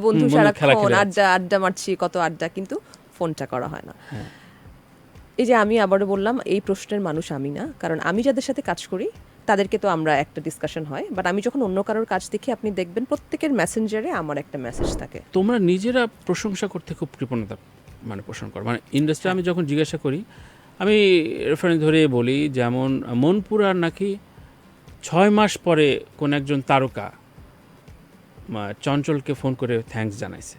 বন্ধু খেলা সারাক্ষণ খেলে আড্ডা আড্ডা মারছি, কত আড্ডা, কিন্তু ফোনটা করা হয় না। হ্যাঁ। এই যে আমি আবারও বললাম, এই প্রশ্নের মানুষ আমি না, কারণ আমি যাদের সাথে কাজ করি তাদেরকে তো আমরা একটা ডিসকাশন হয়, বাট আমি যখন অন্য কারোর কাজ দেখি, আপনি দেখবেন প্রত্যেকের মেসেঞ্জারে আমার একটা মেসেজ থাকে। তোমরা নিজেরা প্রশংসা করতে খুব কৃপণতা পোষণ করো, ইন্ডাস্ট্রি। আমি যখন জিজ্ঞাসা করি, আমি রেফারেন্স ধরে বলি, যেমন মনপুরার নাকি 6 মাস পরে কোন একজন তারকা চঞ্চলকে ফোন করে থ্যাঙ্কস জানাইছে।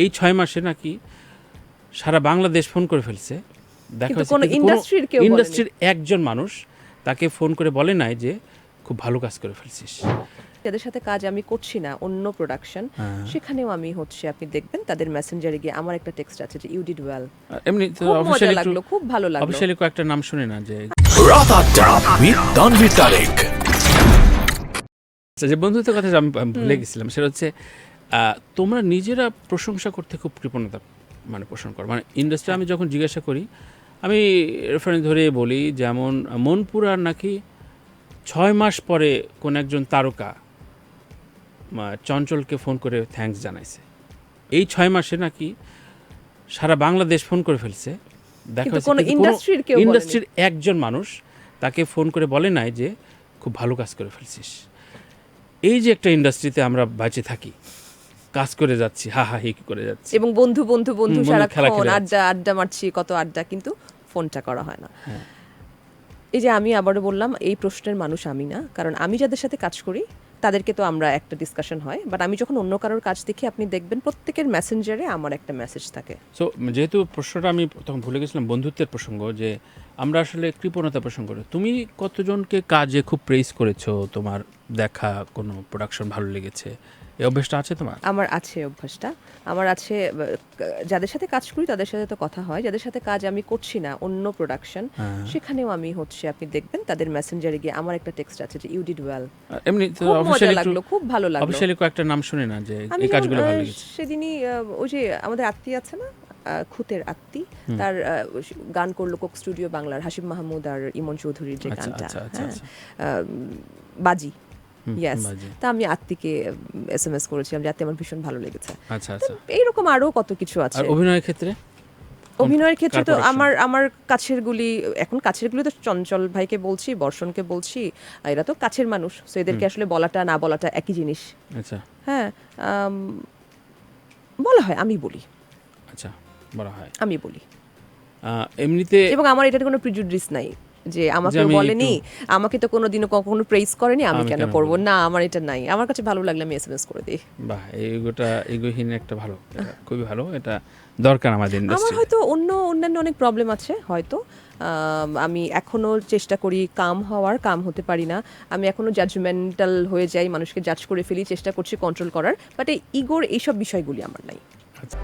এই 6 মাসে নাকি সারা বাংলাদেশ ফোন করে ফেলছে। দেখা কিন্তু কোনো ইন্ডাস্ট্রির কেউ বলেনি। ইন্ডাস্ট্রির একজন মানুষ তাকে ফোন করে বলে নাই যে খুব ভালো কাজ করে ফেলছিস। যাদের সাথে কাজ আমি করছি না, অন্য প্রোডাকশন, সেখানেও আমি আপনি দেখবেন তাদের মেসেঞ্জারে গিয়ে আমার একটা টেক্সট আছে যে ইউ ডিড ওয়েল। এমনি তো খুব মজা অফিশিয়ালি লাগলো, খুব ভালো লাগলো। অফিশিয়ালি কয়েকটা নাম শুনে না যে রাত ৮টা with তানভীর তারেক। যে বন্ধুত্বের কথা আমি ভুলে গেছিলাম, সেটা হচ্ছে তোমরা নিজেরা প্রশংসা করতে খুব কৃপণতা পোষণ করো, ইন্ডাস্ট্রি। আমি যখন জিজ্ঞাসা করি, আমি রেফারেন্স ধরে বলি, যেমন মনপুরার নাকি 6 মাস পরে কোন একজন তারকা চঞ্চলকে ফোন করে থ্যাঙ্কস জানাইছে। এই 6 মাসে নাকি সারা বাংলাদেশ ফোন করে ফেলছে। দেখা কিন্তু কোনো ইন্ডাস্ট্রির কেউ বলেনি। ইন্ডাস্ট্রির একজন মানুষ তাকে ফোন করে বলে নাই যে খুব ভালো কাজ করে ফেলছিস। এই যে একটা ইন্ডাস্ট্রিতে আমরা বেঁচে থাকি, কাজ করে যাচ্ছি, হা হা হি করে যাচ্ছি, এবং বন্ধু বন্ধু বন্ধু খেলা সারাক্ষণ খেলে আড্ডা আড্ডা মারছি, কত আড্ডা, কিন্তু ফোনটা করা হয় না। হ্যাঁ। এই যে আমি আবারও বললাম, এই প্রশ্নের মানুষ আমি না, কারণ আমি যাদের সাথে কাজ করি তাদেরকে তো আমরা একটা ডিসকাশন হয়, বাট আমি যখন অন্য কারোর কাজ দেখি, আপনি দেখবেন প্রত্যেকের মেসেঞ্জারে আমার একটা মেসেজ থাকে। সো যেহেতু প্রশ্নটা আমি তখন ভুলে গেছিলাম, বন্ধুত্বের প্রসঙ্গ, যে আমরা আসলে কৃপণতা প্রসঙ্গ করি। তুমি কতজনকে কাজে খুব প্রেইজ করেছো, তোমার দেখা কোনো প্রোডাকশন ভালো লেগেছে, এই অভ্যাসটা আছে তোমার? আমার আছে অভ্যাসটা, আমার আছে। যাদের সাথে কাজ করি তাদের সাথে তো কথা হয়, যাদের সাথে কাজ আমি করছি না, অন্য প্রোডাকশন, সেখানেও আমি আপনি দেখবেন তাদের মেসেঞ্জারে গিয়ে আমার একটা টেক্সট আছে যে ইউ ডিড ওয়েল। এমনি তো খুব মজা অফিশিয়ালি লাগলো, খুব ভালো লাগলো। অফিশিয়ালি কয়েকটা নাম শুনে না যে আমি এই কাজগুলো ভালো লেগেছে। সেদিনই ওই যে আমাদের আত্মী আছে না, খুতের আত্মী, তার গান করলো কোক স্টুডিও বাংলার হাসিব মাহমুদ আর ইমন চৌধুরীর যে গানটা, বাজি। ইয়েস, তা আমি আত্মীকে SMS করেছিলাম যে আত্মী আমার ভীষণ ভালো লেগেছে। আচ্ছা আচ্ছা। এইরকম আরো কত কিছু আছে। আর অভিনয়ের ক্ষেত্রে? অভিনয়ের ক্ষেত্রে তো আমার কাছেরগুলি, এখন কাছেরগুলি তো চঞ্চল ভাইকে বলছি, বর্ষণকে বলছি, এরা তো কাছের মানুষ, তো এদেরকে আসলে বলাটা না বলাটা একই জিনিস। আচ্ছা। হ্যাঁ, বলা হয়, আমি বলি। আচ্ছা, বলা হয়, আমি বলি এমনিতে। এবং আমার এটার কোনো প্রিজুডিস নাই যে আমাকে বলেনি, আমাকে তো কোনোদিনও কখনো প্রেইজ করেনি, আমি কেন করব না, আমার এটা নাই। আমার কাছে ভালো লাগলে আমি SMS করে দিই। বাহ, এগোহীন একটা ভালো, খুবই ভালো, এটা দরকার আমাদের ইন্ডাস্ট্রি। আমার হয়তো অন্যান্য অনেক প্রবলেম আছে, হয়তো আমি এখনো চেষ্টা করি কাম হওয়ার, কাম হতে পারি না। আমি এখনো জাজমেন্টাল হয়ে যাই, মানুষকে জাজ করে ফেলি, চেষ্টা করছি কন্ট্রোল করার, বাট এই ইগোর এইসব বিষয়গুলি আমার নাই। আচ্ছা।